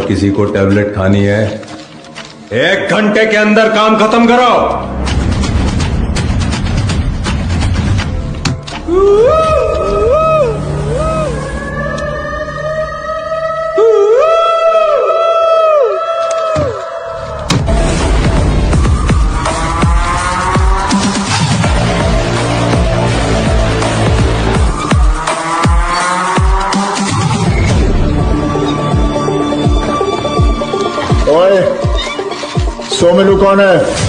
किसी को टैबलेट खानी है 1 घंटे के अंदर काम खत्म करो। ओए, सोमेलू कौन है?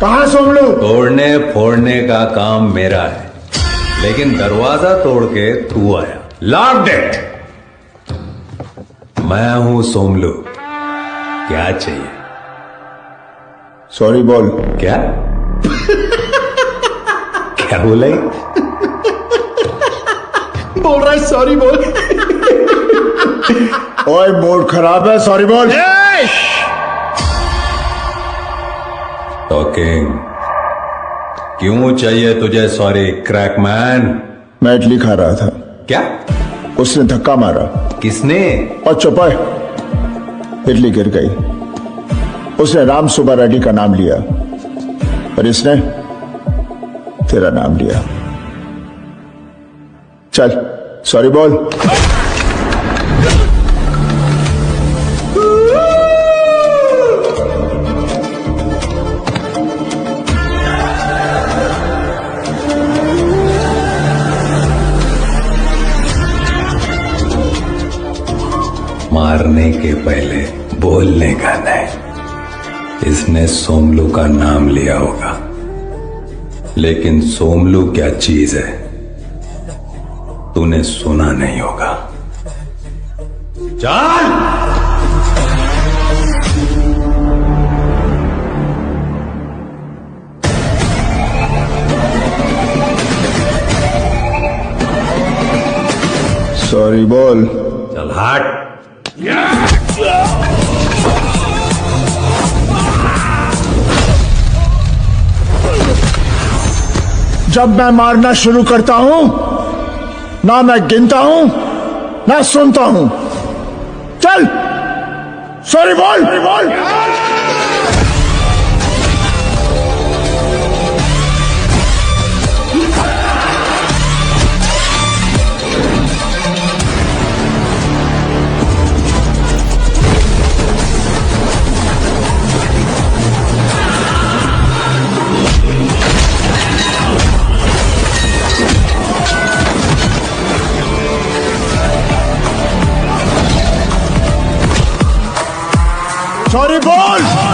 कहां सोमलू? तोड़ने फोड़ने का काम मेरा है, लेकिन दरवाजा तोड़ के तू आया। Lock it. मैं हूं सोमलू। क्या चाहिए? सॉरी बोल। क्या क्या बोला ये? बोल रहा है सॉरी बोल। ओए मूड खराब है, सॉरी बोल। टॉकिंग। क्यों चाहिए तुझे सॉरी क्रैकमैन? मैं इडली खा रहा था। क्या? उसने धक्का मारा। किसने? और चुप है, इडली गिर गई। उसने राम सुब्बा रेड्डी का नाम लिया और इसने तेरा नाम लिया। चल सॉरी बोल। मारने के पहले बोलने का नहीं। इसने सोमलू का नाम लिया होगा, लेकिन सोमलू क्या चीज है तूने सुना नहीं होगा। चल। सॉरी बोल। चल हट। जब मैं मारना शुरू करता हूं, ना मैं गिनता हूं ना सुनता हूं। चल सॉरी बोल। सॉरी बोल।